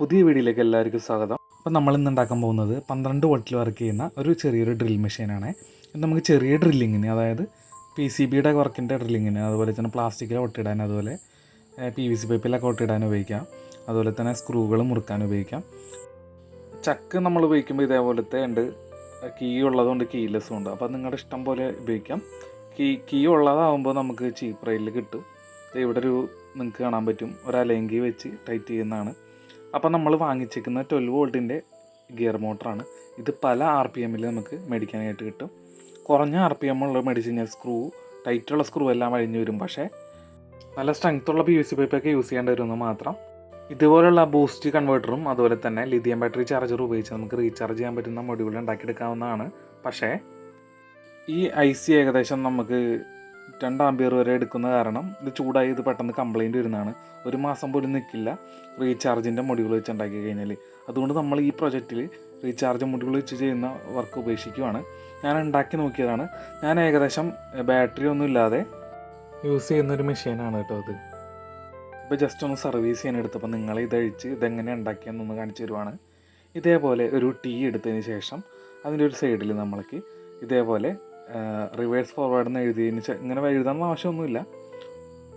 പുതിയ വീഡിയോയിലേക്ക് എല്ലാവർക്കും സ്വാഗതം. അപ്പോൾ നമ്മൾ ഇന്ന് ഉണ്ടാക്കാൻ പോകുന്നത് 12 വോൾട്ടിൽ വർക്ക് ചെയ്യുന്ന ഒരു ചെറിയൊരു ഡ്രിൽ മെഷീനാണ്. ഇത് നമുക്ക് ചെറിയ ഡ്രില്ലിങ്ങിന്, അതായത് PCBയുടെ വർക്കിൻ്റെ ഡ്രില്ലിങ്ങിന്, അതുപോലെ തന്നെ പ്ലാസ്റ്റിക്കിൽ ഒട്ടിടാൻ, അതുപോലെ PVC പൈപ്പിലൊക്കെ ഒട്ടിടാൻ ഉപയോഗിക്കാം. അതുപോലെ തന്നെ സ്ക്രൂകൾ മുറുക്കാൻ ഉപയോഗിക്കാം. ചക്ക് നമ്മൾ ഉപയോഗിക്കുമ്പോൾ ഇതേപോലത്തെ ഉണ്ട്, കീ ഉള്ളതുകൊണ്ട് കീലെസ്സും ഉണ്ട്. അപ്പോൾ നിങ്ങളുടെ ഇഷ്ടം പോലെ ഉപയോഗിക്കാം. കീ ഉള്ളതാകുമ്പോൾ നമുക്ക് ചീപ്പ് റേറ്റിൽ കിട്ടും. ഇവിടെ നിങ്ങൾക്ക് കാണാൻ പറ്റും, ഒരു അലൈൻ കീ വെച്ച് ടൈറ്റ് ചെയ്യുന്നതാണ്. അപ്പോൾ നമ്മൾ വാങ്ങിച്ചിരിക്കുന്ന 12 വോൾട്ടിൻ്റെ ഗിയർ മോട്ടറാണ്. ഇത് പല RPM നമുക്ക് മേടിക്കാനായിട്ട് കിട്ടും. കുറഞ്ഞ RPM ഉള്ള മേടിച്ച് കഴിഞ്ഞാൽ ടൈറ്റുള്ള സ്ക്രൂ എല്ലാം അഴിഞ്ഞു വരും. പക്ഷേ നല്ല സ്ട്രെങ്ത്തുള്ള PVC പൈപ്പൊക്കെ യൂസ് ചെയ്യേണ്ടി വരുമെന്ന് മാത്രം. ഇതുപോലുള്ള ബൂസ്റ്റ് കൺവേർട്ടറും അതുപോലെ തന്നെ ലിഥിയം ബാറ്ററി ചാർജറും ഉപയോഗിച്ച് നമുക്ക് റീചാർജ് ചെയ്യാൻ പറ്റുന്ന മൊഡ്യൂൾ ഉണ്ടാക്കിയെടുക്കാവുന്നതാണ്. പക്ഷേ ഈ IC ഏകദേശം നമുക്ക് 2 ആമ്പിയർ വരെ എടുക്കുന്ന കാരണം ഇത് ചൂടായി ഇത് പെട്ടെന്ന് കംപ്ലൈൻറ്റ് വരുന്നതാണ്. 1 മാസം പോലും നിൽക്കില്ല റീചാർജിൻ്റെ മൊഡ്യൂൾ വെച്ച് ഉണ്ടാക്കി കഴിഞ്ഞാൽ. അതുകൊണ്ട് നമ്മൾ ഈ പ്രൊജക്റ്റിൽ റീചാർജ് മൊഡ്യൂൾ വെച്ച് ചെയ്യുന്ന വർക്ക് ഉപേക്ഷിക്കുകയാണ്. ഞാൻ ഉണ്ടാക്കി നോക്കിയതാണ്. ഞാൻ ഏകദേശം ബാറ്ററി ഒന്നും ഇല്ലാതെ യൂസ് ചെയ്യുന്നൊരു മെഷീനാണ് കേട്ടോ ഇത്. ഇപ്പോൾ ജസ്റ്റ് ഒന്ന് സർവീസ് ചെയ്യാൻ എടുത്തപ്പോൾ നിങ്ങളെ ഇതഴിച്ച് ഇതെങ്ങനെ ഉണ്ടാക്കിയെന്നൊന്ന് കാണിച്ചു തരുവാണ്. ഇതേപോലെ ഒരു ടീ എടുത്തതിന് ശേഷം അതിൻ്റെ ഒരു സൈഡിൽ നമ്മൾക്ക് ഇതേപോലെ റിവേഴ്സ് ഫോർവേഡ് എന്ന് എഴുതിയതിന് ഇങ്ങനെ എഴുതാനുള്ള ആവശ്യമൊന്നുമില്ല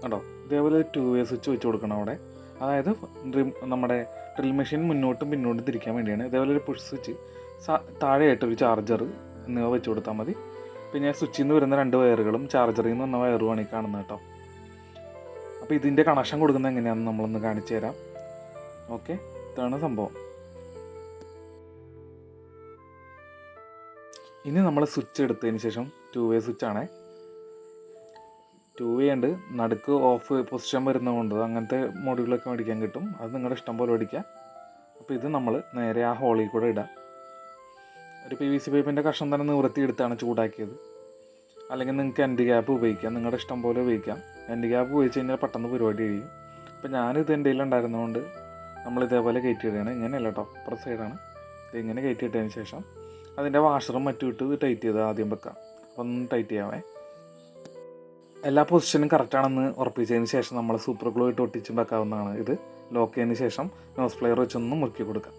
കേട്ടോ. ഇതേപോലെ 2-way സ്വിച്ച് വെച്ച് കൊടുക്കണം അവിടെ. അതായത് നമ്മുടെ ഡ്രിൽ മെഷീൻ മുന്നോട്ടും പിന്നോട്ടും തിരിക്കാൻ വേണ്ടിയാണ്. ഇതേപോലെ ഒരു പുഷ് സ്വിച്ച്, താഴെയായിട്ടൊരു ചാർജർ എന്നിവ വെച്ച് കൊടുത്താൽ മതി. പിന്നെ സ്വിച്ചിൽ നിന്ന് വരുന്ന 2 വയറുകളും ചാർജറിൽ നിന്ന് വന്ന വയറുമാണ് ഈ കാണുന്നത് കേട്ടോ. അപ്പോൾ ഇതിൻ്റെ കണക്ഷൻ കൊടുക്കുന്നത് എങ്ങനെയാണെന്ന് നമ്മളൊന്ന് കാണിച്ചു തരാം. ഓക്കെ, ഇതാണ് സംഭവം. ഇനി നമ്മൾ സ്വിച്ച് എടുത്തതിന് ശേഷം 2-way സ്വിച്ചാണ്. 2-way ഉണ്ട്, നടുക്ക് ഓഫ് പൊസിഷൻ വരുന്നതുകൊണ്ട് അങ്ങനത്തെ മോഡുകളൊക്കെ മേടിക്കാൻ കിട്ടും. അത് നിങ്ങളുടെ ഇഷ്ടം പോലെ മേടിക്കാം. അപ്പോൾ ഇത് നമ്മൾ നേരെ ആ ഹോളിൽ കൂടെ ഇടാം. ഒരു PVC പൈപ്പിൻ്റെ കഷ്ണം തന്നെ നിവൃത്തി എടുത്താണ് ചൂടാക്കിയത്. അല്ലെങ്കിൽ നിങ്ങൾക്ക് എൻഡ് ക്യാപ്പ് ഉപയോഗിക്കാം, നിങ്ങളുടെ ഇഷ്ടം പോലെ ഉപയോഗിക്കാം. എൻഡ് ക്യാപ്പ് ഉപയോഗിച്ച് കഴിഞ്ഞാൽ പെട്ടെന്ന് പരിപാടി കഴിയും. അപ്പോൾ ഞാനിത് എൻ്റെ കയ്യിലുണ്ടായിരുന്നതുകൊണ്ട് നമ്മൾ ഇതേപോലെ കയറ്റിയിടുകയാണ്. ഇങ്ങനെയല്ല കേട്ടോ, അപ്പുറ സൈഡാണ്. ഇത് ഇങ്ങനെ കയറ്റിയിട്ടതിന് ശേഷം അതിൻ്റെ വാഷറും മറ്റും ഇട്ട് ടൈറ്റ് ചെയ്ത് ആദ്യം വെക്കാം. അപ്പോൾ ഒന്ന് ടൈറ്റ് ചെയ്യാമേ. എല്ലാ പൊസിഷനും കറക്റ്റാണെന്ന് ഉറപ്പിച്ചതിന് ശേഷം നമ്മൾ സൂപ്പർ ഗ്ലൂ ഇട്ട് ഒട്ടിച്ചും വെക്കാവുന്നതാണ്. ഇത് ലോക്ക് ചെയ്തതിന് ശേഷം നോസ് പ്ലെയർ വെച്ചൊന്ന് മുറുക്കി കൊടുക്കാം.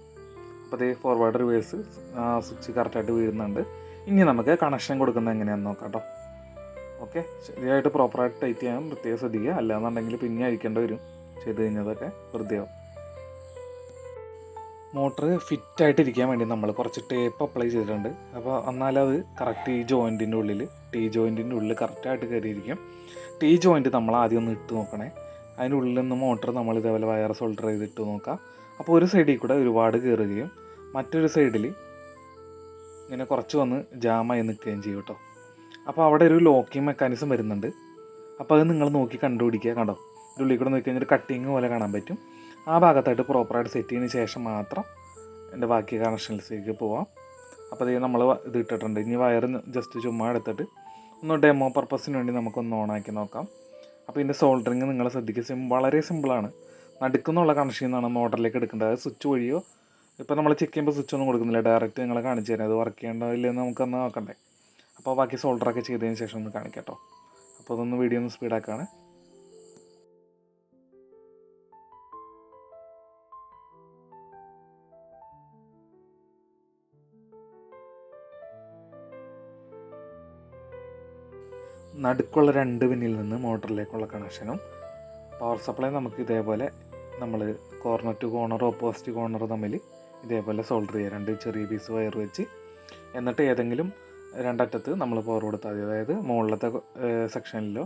അപ്പോൾ അതേ ഫോർവേഡ് റിവേഴ്സ് സ്വിച്ച് കറക്റ്റായിട്ട് വീഴുന്നുണ്ട്. ഇനി നമുക്ക് കണക്ഷൻ കൊടുക്കുന്നത് എങ്ങനെയാണെന്ന് നോക്കാം കേട്ടോ. ഓക്കെ, ശരിയായിട്ട് പ്രോപ്പറായിട്ട് ടൈറ്റ് ചെയ്യാൻ പ്രത്യേകം ശ്രദ്ധിക്കുക. അല്ലാന്നുണ്ടെങ്കിൽ പിന്നെ അഴിക്കേണ്ടി വരും. ചെയ്ത് കഴിഞ്ഞതൊക്കെ വെറുതെ ആവും. മോട്ടർ ഫിറ്റായിട്ടിരിക്കാൻ വേണ്ടി നമ്മൾ കുറച്ച് ടേപ്പ് അപ്ലൈ ചെയ്തിട്ടുണ്ട്. അപ്പോൾ എന്നാലത് കറക്റ്റ് ഈ ജോയിൻറ്റിൻ്റെ ഉള്ളിൽ, ജോയിൻറ്റിൻ്റെ ഉള്ളിൽ കറക്റ്റായിട്ട് കയറിയിരിക്കും. ജോയിൻറ്റ് നമ്മൾ ആദ്യം ഒന്ന് ഇട്ട് നോക്കണേ. അതിൻ്റെ ഉള്ളിൽ നിന്ന് മോട്ടർ നമ്മൾ ഇതേപോലെ വയർ സോൾഡർ ചെയ്തിട്ട് നോക്കാം. അപ്പോൾ ഒരു സൈഡിൽ കൂടെ ഒരുപാട് കയറുകയും മറ്റൊരു സൈഡിൽ ഇങ്ങനെ കുറച്ച് വന്ന് ജാമായി നിൽക്കുകയും ചെയ്യും കേട്ടോ. അപ്പോൾ അവിടെ ഒരു ലോക്കിംഗ് മെക്കാനിസം വരുന്നുണ്ട്. അപ്പോൾ അത് നിങ്ങൾ നോക്കി കണ്ടുപിടിക്കുക. കണ്ടോ, ഉള്ളിൽ കൂടെ നോക്കി കഴിഞ്ഞാൽ കട്ടിങ് പോലെ കാണാൻ പറ്റും. ആ ഭാഗത്തായിട്ട് പ്രോപ്പറായിട്ട് സെറ്റ് ചെയ്തതിന് ശേഷം മാത്രം എൻ്റെ ബാക്കി കണക്ഷൻസിലേക്ക് പോവാം. അപ്പോൾ ഇത് നമ്മൾ ഇത് ഇട്ടിട്ടുണ്ട്. ഇനി വയർ ജസ്റ്റ് ചുമ്മാ എടുത്തിട്ട് ഒന്ന് ഡെമോ പർപ്പസിന് വേണ്ടി നമുക്കൊന്ന് ഓണാക്കി നോക്കാം. അപ്പോൾ ഇതിൻ്റെ സോൾഡറിങ് നിങ്ങൾ ശ്രദ്ധിക്കുക, വളരെ സിമ്പിളാണ്. നടുക്കുന്നുള്ള കണക്ഷൻ നിന്നാണ് മോട്ടറിലേക്ക് എടുക്കേണ്ടത്. അത് സ്വിച്ച് വഴിയോ, ഇപ്പോൾ നമ്മൾ ചെക്ക് ചെയ്യുമ്പോൾ സ്വിച്ച് ഒന്നും കൊടുക്കുന്നില്ല, ഡയറക്റ്റ് നിങ്ങളെ കാണിച്ചു തരാം. അത് വർക്ക് ചെയ്യേണ്ടോ ഇല്ലെന്ന് നമുക്കൊന്ന് നോക്കണ്ടേ. അപ്പോൾ ബാക്കി സോൾഡറൊക്കെ ചെയ്തതിന് ശേഷം ഒന്ന് കാണിക്കാം കേട്ടോ. അപ്പോൾ അതൊന്ന് വീഡിയോ ഒന്ന് സ്പീഡാക്കാണ്. നടുക്കുള്ള 2 പിന്നിൽ നിന്ന് മോട്ടറിലേക്കുള്ള കണക്ഷനും പവർ സപ്ലൈ നമുക്ക് ഇതേപോലെ നമ്മൾ corner to corner, opposite corner തമ്മിൽ ഇതേപോലെ സോൾഡർ ചെയ്യുക. 2 ചെറിയ പീസ് വയർ വെച്ച്. എന്നിട്ട് ഏതെങ്കിലും 2 അറ്റത്ത് നമ്മൾ പവർ കൊടുത്താൽ മതി. അതായത് മുകളിലത്തെ സെക്ഷനിലോ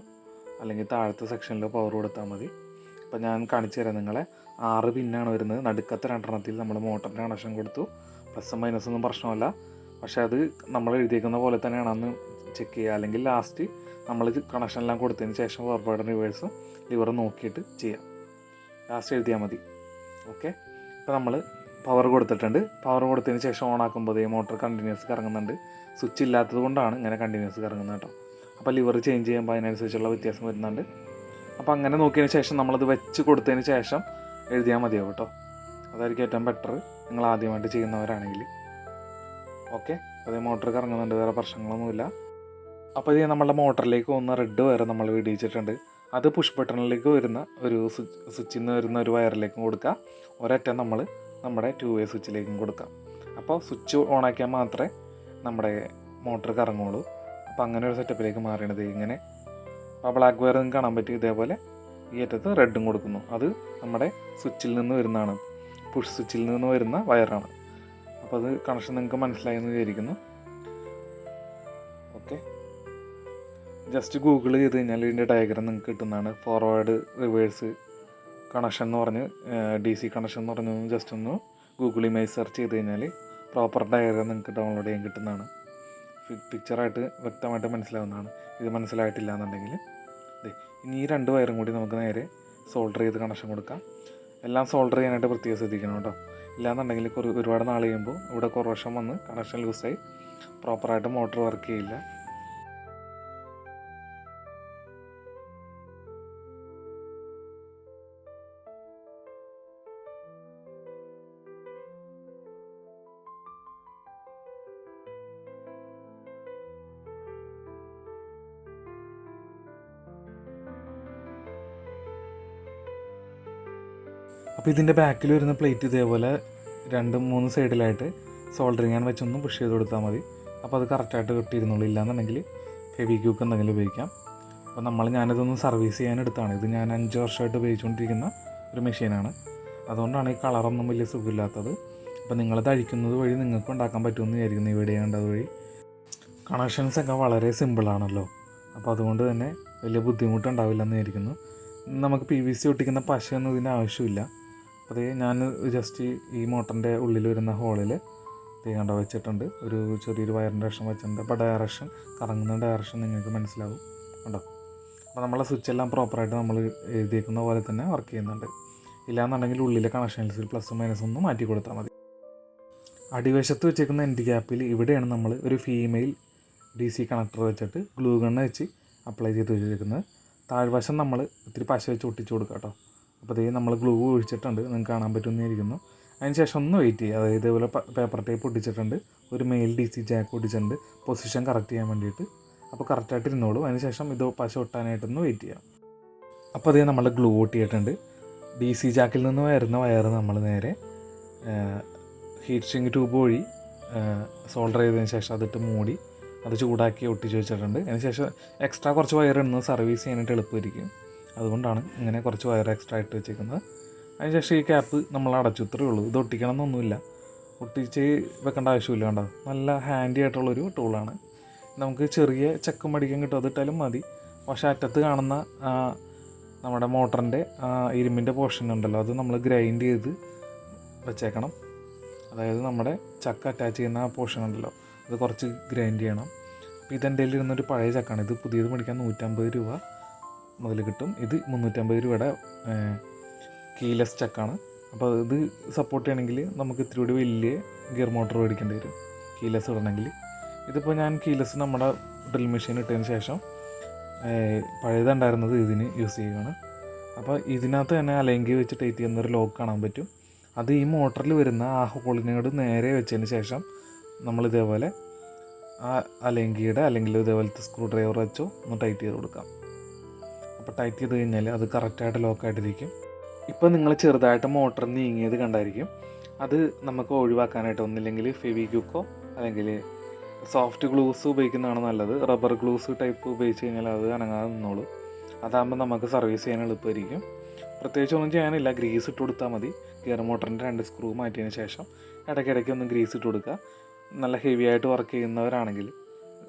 അല്ലെങ്കിൽ താഴത്തെ സെക്ഷനിലോ പവർ കൊടുത്താൽ മതി. അപ്പോൾ ഞാൻ കാണിച്ചു തരാം നിങ്ങളെ. 6 പിന്നാണ് വരുന്നത്. നടുക്കത്തെ 2 നമ്മൾ മോട്ടറിൻ്റെ കണക്ഷൻ കൊടുത്തു. പ്ലസും മൈനസൊന്നും പ്രശ്നമല്ല. പക്ഷേ അത് നമ്മൾ എഴുതിയേക്കുന്ന പോലെ തന്നെയാണെന്ന് ചെക്ക് ചെയ്യുക. അല്ലെങ്കിൽ ലാസ്റ്റ് നമ്മൾ കണക്ഷനെല്ലാം കൊടുത്തതിന് ശേഷം ഫോർവേഡും റിവേഴ്സും ലിവർ നോക്കിയിട്ട് ചെയ്യാം. ലാസ്റ്റ് എഴുതിയാൽ മതി. ഓക്കെ, ഇപ്പോൾ നമ്മൾ പവർ കൊടുത്തിട്ടുണ്ട്. പവർ കൊടുത്തതിന് ശേഷം ഓൺ ആക്കുമ്പോൾ ഈ മോട്ടർ കണ്ടിന്യൂസ് കറങ്ങുന്നുണ്ട്. സ്വിച്ച് ഇല്ലാത്തത് കൊണ്ടാണ് ഇങ്ങനെ കണ്ടിന്യൂസ് കറങ്ങുന്നത് കേട്ടോ. അപ്പോൾ ലിവർ ചേഞ്ച് ചെയ്യുമ്പോൾ അതിനനുസരിച്ചുള്ള വ്യത്യാസം വരുന്നുണ്ട്. അപ്പോൾ അങ്ങനെ നോക്കിയതിന് ശേഷം നമ്മളത് വെച്ച് കൊടുത്തതിന് ശേഷം എഴുതിയാൽ മതിയാവും കേട്ടോ. അതായിരിക്കും ഏറ്റവും ബെറ്റർ നിങ്ങൾ ആദ്യമായിട്ട് ചെയ്യുന്നവരാണെങ്കിൽ. ഓക്കെ, അതേ മോട്ടർ കറങ്ങുന്നുണ്ട്, വേറെ പ്രശ്നങ്ങളൊന്നുമില്ല. അപ്പോൾ ഇത് നമ്മളുടെ മോട്ടറിലേക്ക് ഒന്ന് റെഡ് വയർ നമ്മൾ വിടിയിച്ചിട്ടുണ്ട്. അത് പുഷ് ബട്ടണിലേക്ക് വരുന്ന ഒരു സ്വിച്ചിൽ നിന്ന് വരുന്ന ഒരു വയറിലേക്കും കൊടുക്കുക. ഒരറ്റം നമ്മൾ നമ്മുടെ 2 വേ സ്വിച്ചിലേക്കും കൊടുക്കാം. അപ്പോൾ സ്വിച്ച് ഓണാക്കിയാൽ മാത്രമേ നമ്മുടെ മോട്ടർ കറങ്ങുള്ളൂ. അപ്പോൾ അങ്ങനെ ഒരു സെറ്റപ്പിലേക്ക് മാറിയണത് ഇങ്ങനെ. അപ്പോൾ ബ്ലാക്ക് വയർ നിങ്ങൾക്ക് കാണാൻ പറ്റും. ഇതേപോലെ ഈ അറ്റത്ത് റെഡും കൊടുക്കുന്നു. അത് നമ്മുടെ സ്വിച്ചിൽ നിന്ന് വരുന്നതാണ്, പുഷ് സ്വിച്ചിൽ നിന്ന് വരുന്ന വയറാണ്. അപ്പോൾ അത് കണക്ഷൻ നിങ്ങൾക്ക് മനസ്സിലായെന്ന് വിചാരിക്കുന്നു. ഓക്കെ, ജസ്റ്റ് ഗൂഗിൾ ചെയ്ത് കഴിഞ്ഞാൽ ഇതിൻ്റെ ഡയഗ്രാം നിങ്ങൾക്ക് കിട്ടുന്നതാണ്. ഫോർവേഡ് റിവേഴ്സ് കണക്ഷൻ എന്ന് പറഞ്ഞ് DC കണക്ഷൻ എന്ന് പറഞ്ഞ് ജസ്റ്റ് ഒന്ന് ഗൂഗിൾ ഇമേജ് സെർച്ച് ചെയ്ത് കഴിഞ്ഞാൽ പ്രോപ്പർ ഡയഗ്രാം നിങ്ങൾക്ക് ഡൗൺലോഡ് ചെയ്യാൻ കിട്ടുന്നതാണ്. പിക്ചറായിട്ട് വ്യക്തമായിട്ട് മനസ്സിലാവുന്നതാണ്. ഇത് മനസ്സിലായിട്ടില്ല എന്നുണ്ടെങ്കിൽ ഇനി ഈ 2 വയറും കൂടി നമുക്ക് നേരെ സോൾഡർ ചെയ്ത് കണക്ഷൻ കൊടുക്കാം. എല്ലാം സോൾഡർ ചെയ്യാനായിട്ട് പ്രത്യേകം ശ്രദ്ധിക്കണം കേട്ടോ. ഇല്ലാന്നുണ്ടെങ്കിൽ ഒരുപാട് നാൾ കഴിയുമ്പോൾ ഇവിടെ കൊറോഷൻ വന്ന് കണക്ഷൻ ലൂസായി പ്രോപ്പറായിട്ട് മോട്ടർ വർക്ക് ചെയ്യില്ല. അപ്പോൾ ഇതിൻ്റെ ബാക്കിൽ വരുന്ന പ്ലേറ്റ് ഇതേപോലെ 2-3 സൈഡിലായിട്ട് സോൾഡറിങ് ഞാൻ വെച്ചൊന്ന് പുഷ് ചെയ്ത് കൊടുത്താൽ മതി. അപ്പോൾ അത് കറക്റ്റായിട്ട് കിട്ടിയിരുന്നുള്ളൂ. ഇല്ലാന്നുണ്ടെങ്കിൽ ഫെവിക്വിക്ക് എന്തെങ്കിലും ഉപയോഗിക്കാം. അപ്പോൾ ഞാനിതൊന്ന് സർവീസ് ചെയ്യാനെടുത്താണ്. ഇത് ഞാൻ 5 വർഷമായിട്ട് ഉപയോഗിച്ചുകൊണ്ടിരിക്കുന്ന ഒരു മെഷീനാണ്. അതുകൊണ്ടാണ് ഈ കളറൊന്നും വലിയ സുഖമില്ലാത്തത്. അപ്പോൾ നിങ്ങളത് അഴിക്കുന്നത് വഴി നിങ്ങൾക്ക് ഉണ്ടാക്കാൻ പറ്റുമെന്ന് വിചാരിക്കുന്നു. ഈ വീഡിയോ കണ്ടത് വഴി കണക്ഷൻസൊക്കെ വളരെ സിമ്പിളാണല്ലോ. അപ്പോൾ അതുകൊണ്ട് തന്നെ വലിയ ബുദ്ധിമുട്ടുണ്ടാവില്ലെന്ന് വിചാരിക്കുന്നു. നമുക്ക് PVC ഒട്ടിക്കുന്ന പശയൊന്നും ഇതിന് ആവശ്യമില്ല. അപ്പോൾ ഞാൻ ജസ്റ്റ് ഈ മോട്ടറിൻ്റെ ഉള്ളിൽ വരുന്ന ഹോളിൽ കണ്ട വെച്ചിട്ടുണ്ട്. ഒരു ചെറിയൊരു വയറിൻ്റെ ഡയറക്ഷൻ വെച്ചിട്ടുണ്ട്. അപ്പോൾ ഡയറക്ഷൻ, കറങ്ങുന്ന ഡയറക്ഷൻ നിങ്ങൾക്ക് മനസ്സിലാവും കേട്ടോ. അപ്പോൾ നമ്മളെ സ്വിച്ചെല്ലാം പ്രോപ്പറായിട്ട് നമ്മൾ എഴുതിയേക്കുന്ന പോലെ തന്നെ വർക്ക് ചെയ്യുന്നുണ്ട്. ഇല്ലയെന്നുണ്ടെങ്കിൽ ഉള്ളിലെ കണക്ഷൻസിൽ പ്ലസും മൈനസും ഒന്ന് മാറ്റി കൊടുത്താൽ മതി. അടിവശത്ത് വെച്ചേക്കുന്ന എൻഡ് ക്യാപ്പിൽ ഇവിടെയാണ് നമ്മൾ ഒരു ഫീമെയിൽ DC കണക്ടർ വെച്ചിട്ട് ഗ്ലൂ ഗണ്ണ് വെച്ച് അപ്ലൈ ചെയ്ത് വെച്ചിരിക്കുന്നത്. താഴ്വശം നമ്മൾ ഇത്തിരി പശ വെച്ച് ഒട്ടിച്ച് കൊടുക്കുക കേട്ടോ. അപ്പോൾ നമ്മൾ ഗ്ലൂ ഒഴിച്ചിട്ടുണ്ട്, നിങ്ങൾക്ക് കാണാൻ പറ്റുമെന്നിരിക്കുന്നു. അതിന് ശേഷം ഒന്ന് വെയിറ്റ് ചെയ്യുക. അതായത് ഇതേപോലെ പേപ്പർ ടേപ്പ് ഒട്ടിച്ചിട്ടുണ്ട്, ഒരു മെയിൽ DC ജാക്ക് ഒട്ടിച്ചിട്ടുണ്ട് പൊസിഷൻ കറക്റ്റ് ചെയ്യാൻ വേണ്ടിയിട്ട്. അപ്പോൾ കറക്റ്റായിട്ട് ഇരുന്നോളൂ. അതിന് ശേഷം ഇത് പശ ഒട്ടാനായിട്ടൊന്ന് വെയിറ്റ് ചെയ്യാം. അപ്പോൾ നമ്മൾ ഗ്ലൂ ഒട്ടിയിട്ടുണ്ട്. DC ജാക്കിൽ നിന്ന് വരുന്ന വയർ നമ്മൾ നേരെ ഹീറ്റ് സിങ്ക് ട്യൂബ് വഴി സോൾഡർ ചെയ്തതിന് ശേഷം അതിട്ട് മൂടി അത് ചൂടാക്കി ഒട്ടിച്ച് വെച്ചിട്ടുണ്ട്. അതിന് ശേഷം എക്സ്ട്രാ കുറച്ച് വയർ ഇടുന്നത് സർവീസ് ചെയ്യാനായിട്ട് എളുപ്പമായിരിക്കും. അതുകൊണ്ടാണ് ഇങ്ങനെ കുറച്ച് വയർ എക്സ്ട്രാ ഇട്ട് വെച്ചേക്കുന്നത്. അതിനുശേഷം ഈ ക്യാപ്പ് നമ്മൾ അടച്ചു, ഇത്രയേ ഉള്ളൂ. ഇത് ഒട്ടിക്കണം എന്നൊന്നുമില്ല, ഒട്ടിച്ച് വെക്കേണ്ട ആവശ്യമില്ല. കണ്ടോ, നല്ല ഹാൻഡി ആയിട്ടുള്ളൊരു ടൂളാണ്. നമുക്ക് ചെറിയ ചെക്കും മടിക്കാൻ കിട്ടും, അതിട്ടാലും മതി. പക്ഷേ അറ്റത്ത് കാണുന്ന നമ്മുടെ മോട്ടറിൻ്റെ ഇരുമ്പിൻ്റെ പോർഷൻ ഉണ്ടല്ലോ, അത് നമ്മൾ ഗ്രൈൻഡ് ചെയ്ത് വെച്ചേക്കണം. അതായത് നമ്മുടെ ചക്ക അറ്റാച്ച് ചെയ്യുന്ന ആ പോർഷൻ ഉണ്ടല്ലോ, അത് കുറച്ച് ഗ്രൈൻഡ് ചെയ്യണം. അപ്പോൾ ഇതെൻ്റെ കയ്യിൽ ഇരുന്നൊരു പഴയ ചക്കാണ്. ഇത് പുതിയത് മേടിക്കാൻ 150 രൂപ മുതൽ കിട്ടും. ഇത് 350 രൂപയുടെ കീലെസ് ചക്കാണ്. അപ്പോൾ ഇത് സപ്പോർട്ട് ചെയ്യണമെങ്കിൽ നമുക്ക് ഇത്തിരി കൂടി വലിയ ഗിയർ മോട്ടർ മേടിക്കേണ്ടി വരും കീലെസ് ഇടണമെങ്കിൽ. ഇതിപ്പോൾ ഞാൻ കീലെസ് നമ്മുടെ ഡ്രിൽ മെഷീൻ ഇട്ടതിന് ശേഷം പഴയതുണ്ടായിരുന്നത് ഇതിന് യൂസ് ചെയ്യുകയാണ്. അപ്പോൾ ഇതിനകത്ത് തന്നെ അലങ്കി വെച്ച് ടൈറ്റ് ചെയ്യുന്നൊരു ലോക്ക് കാണാൻ പറ്റും. അത് ഈ മോട്ടറിൽ വരുന്ന ആ ഹോളിനോട് നേരെ വെച്ചതിന് ശേഷം നമ്മളിതേപോലെ ആ അലങ്കിയുടെ അല്ലെങ്കിൽ ഇതേപോലത്തെ സ്ക്രൂ ഡ്രൈവർ വെച്ചോ ഒന്ന് ടൈറ്റ് ചെയ്ത് കൊടുക്കാം. അപ്പോൾ ടൈറ്റ് ചെയ്ത് കഴിഞ്ഞാൽ അത് കറക്റ്റായിട്ട് ലോക്കായിട്ടിരിക്കും. ഇപ്പോൾ നിങ്ങൾ ചെറുതായിട്ട് മോട്ടർ നീങ്ങിയത് കണ്ടായിരിക്കും. അത് നമുക്ക് ഒഴിവാക്കാനായിട്ട് ഒന്നില്ലെങ്കിൽ ഫെവിക്വിക്കോ അല്ലെങ്കിൽ സോഫ്റ്റ് ഗ്ലൂസ് ഉപയോഗിക്കുന്നതാണ് നല്ലത്. റബ്ബർ ഗ്ലൂസ് ടൈപ്പ് ഉപയോഗിച്ച് കഴിഞ്ഞാൽ അത് അനങ്ങാതെ നിന്നോളൂ. അതാകുമ്പോൾ നമുക്ക് സർവീസ് ചെയ്യാൻ എളുപ്പമായിരിക്കും. പ്രത്യേകിച്ച് ഒന്നും ചെയ്യാനില്ല, ഗ്രീസ് ഇട്ട് കൊടുത്താൽ മതി. ഗിയർ മോട്ടറിൻ്റെ 2 സ്ക്രൂ മാറ്റിയതിന് ശേഷം ഇടയ്ക്കിടയ്ക്ക് ഒന്ന് ഗ്രീസ് ഇട്ട് കൊടുക്കുക. നല്ല ഹെവി ആയിട്ട് വർക്ക് ചെയ്യുന്നവരാണെങ്കിൽ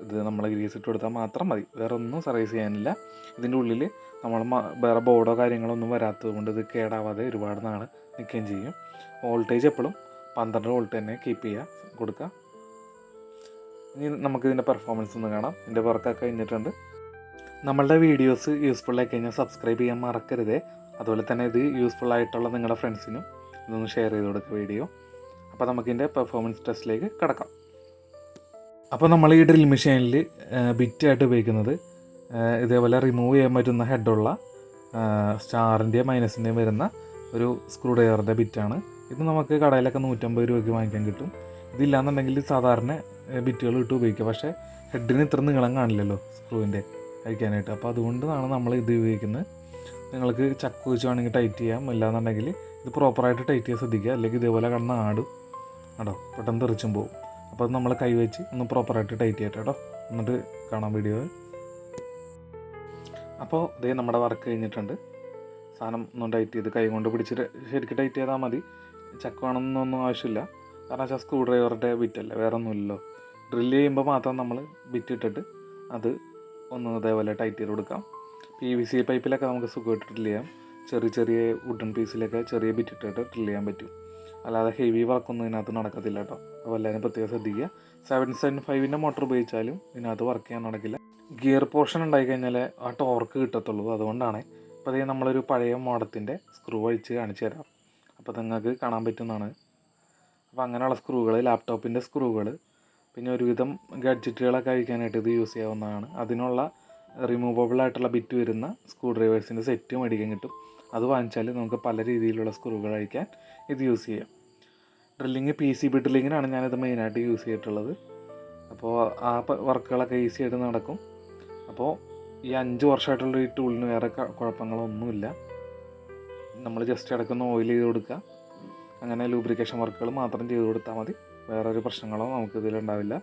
ഇത് നമ്മൾ ഗ്രീസ് ഇട്ട് കൊടുത്താൽ മാത്രം മതി, വേറെ ഒന്നും സർവീസ് ചെയ്യാനില്ല. ഇതിൻ്റെ ഉള്ളിൽ നമ്മൾ വേറെ ബോർഡോ കാര്യങ്ങളോ ഒന്നും വരാത്തത് കൊണ്ട് ഇത് കേടാവാതെ ഒരുപാട് നാൾ നിൽക്കുകയും ചെയ്യും. വോൾട്ടേജ് എപ്പോഴും 12 വോൾട്ട് തന്നെ കീപ്പ് ചെയ്യുക, കൊടുക്കുക. ഇനി നമുക്കിതിൻ്റെ പെർഫോമൻസ് ഒന്ന് കാണാം. ഇതിൻ്റെ വർക്കൊക്കെ കഴിഞ്ഞിട്ടുണ്ട്. നമ്മളുടെ വീഡിയോസ് യൂസ്ഫുൾ ആയി കഴിഞ്ഞാൽ സബ്സ്ക്രൈബ് ചെയ്യാൻ മറക്കരുതേ. അതുപോലെ തന്നെ ഇത് യൂസ്ഫുൾ ആയിട്ടുള്ള നിങ്ങളുടെ ഫ്രണ്ട്സിനും ഇതൊന്ന് ഷെയർ ചെയ്ത് കൊടുക്കുക വീഡിയോ. അപ്പോൾ നമുക്കിതിൻ്റെ പെർഫോമൻസ് ടെസ്റ്റിലേക്ക് കിടക്കാം. അപ്പോൾ നമ്മൾ ഈ ഡ്രിൽ മെഷീനിൽ ബിറ്റായിട്ട് ഉപയോഗിക്കുന്നത് ഇതേപോലെ റിമൂവ് ചെയ്യാൻ പറ്റുന്ന ഹെഡുള്ള സ്റ്റാറിൻ്റെയും മൈനസിൻ്റെയും വരുന്ന ഒരു സ്ക്രൂ ഡ്രൈവറിൻ്റെ ബിറ്റാണ്. ഇത് നമുക്ക് കടയിലൊക്കെ 150 രൂപയ്ക്ക് വാങ്ങിക്കാൻ കിട്ടും. ഇതില്ലാന്നുണ്ടെങ്കിൽ സാധാരണ ബിറ്റുകൾ ഇട്ട് ഉപയോഗിക്കുക. പക്ഷേ ഹെഡിന് ഇത്ര നീളം കാണില്ലല്ലോ സ്ക്രൂവിൻ്റെ, കഴിക്കാനായിട്ട്. അപ്പോൾ അതുകൊണ്ടാണ് നമ്മൾ ഇത് ഉപയോഗിക്കുന്നത്. നിങ്ങൾക്ക് ചക്ക് വെച്ച് വേണമെങ്കിൽ ടൈറ്റ് ചെയ്യാം, ഇല്ലാന്നുണ്ടെങ്കിൽ ഇത് പ്രോപ്പറായിട്ട് ടൈറ്റ് ചെയ്യാൻ ശ്രദ്ധിക്കുക, അല്ലെങ്കിൽ ഇതേപോലെ കിടന്ന് ആടും കേട്ടോ, പെട്ടെന്ന് തെറിച്ചും പോകും. അപ്പോൾ അത് നമ്മൾ കൈ വെച്ച് ഒന്ന് പ്രോപ്പറായിട്ട് ടൈറ്റ് ചെയ്യട്ടെ കേട്ടോ. എന്നിട്ട് കാണാം വീഡിയോ. അപ്പോൾ ഇതേ നമ്മുടെ വർക്ക് കഴിഞ്ഞിട്ടുണ്ട്. സാധനം ഒന്ന് ടൈറ്റ് ചെയ്ത് കൈ കൊണ്ട് പിടിച്ചിട്ട് ശരിക്കും ടൈറ്റ് ചെയ്താൽ മതി. ചക്ക് വേണമെന്നൊന്നും ആവശ്യമില്ല, കാരണം വെച്ചാൽ സ്ക്രൂ ഡ്രൈവറിൻ്റെ ബിറ്റല്ലേ, വേറെ ഒന്നുമില്ലല്ലോ. ഡ്രില്ല് ചെയ്യുമ്പോൾ മാത്രം നമ്മൾ ബിറ്റ് ഇട്ടിട്ട് അത് ഒന്ന് ഇതേപോലെ ടൈറ്റ് ചെയ്ത് കൊടുക്കാം. PVC പൈപ്പിലൊക്കെ നമുക്ക് സുഖമായിട്ട് ഡ്രില്ല് ചെയ്യാം. ചെറിയ ചെറിയ വുഡൻ പീസിലൊക്കെ ചെറിയ ബിറ്റ് ഇട്ടിട്ട് ഡ്രില്ല് ചെയ്യാൻ പറ്റും. അല്ലാതെ ഹെവി വർക്കൊന്നും ഇതിനകത്ത് നടക്കത്തില്ല കേട്ടോ. അപ്പോൾ എല്ലാവരും പ്രത്യേകം ശ്രദ്ധിക്കുക. 775 മോട്ടർ ഉപയോഗിച്ചാലും ഇതിനകത്ത് വർക്ക് ചെയ്യാൻ നടക്കില്ല. ഗിയർ പോർഷൻ ഉണ്ടായിക്കഴിഞ്ഞാൽ ആ ടോർക്ക് കിട്ടത്തുള്ളൂ. അതുകൊണ്ടാണ് ഇപ്പോൾ അതേ നമ്മളൊരു പഴയ മോഡത്തിൻ്റെ സ്ക്രൂ അഴിച്ച് കാണിച്ചു തരാം, അപ്പോൾ നിങ്ങൾക്ക് കാണാൻ പറ്റുന്നതാണ്. അപ്പോൾ അങ്ങനെയുള്ള സ്ക്രൂകൾ, ലാപ്ടോപ്പിൻ്റെ സ്ക്രൂകൾ, പിന്നെ ഒരുവിധം ഗഡ്ജറ്റുകളൊക്കെ അഴിക്കാനായിട്ട് ഇത് യൂസ് ചെയ്യാവുന്നതാണ്. അതിനുള്ള റിമൂവബിൾ ആയിട്ടുള്ള ബിറ്റ് വരുന്ന സ്ക്രൂ ഡ്രൈവേഴ്സിൻ്റെ സെറ്റ് മേടിക്കാൻ കിട്ടും. അത് വാങ്ങിച്ചാൽ നമുക്ക് പല രീതിയിലുള്ള സ്ക്രൂകൾ അഴിക്കാൻ ഇത് യൂസ് ചെയ്യാം. ഡ്രില്ലിങ് PCB ഡ്രില്ലിങ്ങിനാണ് ഞാനിത് മെയിനായിട്ട് യൂസ് ചെയ്തിട്ടുള്ളത്. അപ്പോൾ ആ വർക്കുകളൊക്കെ ഈസി ആയിട്ട് നടക്കും. അപ്പോൾ ഈ 5 വർഷമായിട്ടുള്ള ഈ ടൂളിന് വേറെ കുഴപ്പങ്ങളൊന്നുമില്ല. നമ്മൾ ജസ്റ്റ് ഇടയ്ക്കൊന്ന് ഓയിൽ ചെയ്ത് കൊടുക്കുക, അങ്ങനെ ലൂബ്രിക്കേഷൻ വർക്കുകൾ മാത്രം ചെയ്ത് കൊടുത്താൽ മതി. വേറൊരു പ്രശ്നങ്ങളോ നമുക്കിതിലുണ്ടാവില്ല.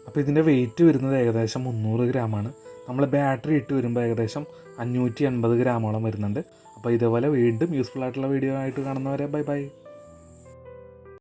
അപ്പോൾ ഇതിൻ്റെ വെയിറ്റ് വരുന്നത് ഏകദേശം 300 ഗ്രാമാണ്. നമ്മൾ ബാറ്ററി ഇട്ട് വരുമ്പോൾ ഏകദേശം 580 ഗ്രാമോളം വരുന്നുണ്ട്. അപ്പോൾ ഇതേപോലെ വീണ്ടും യൂസ്ഫുൾ ആയിട്ടുള്ള വീഡിയോ ആയിട്ട് കാണുന്നവരെ ബൈ ബൈ.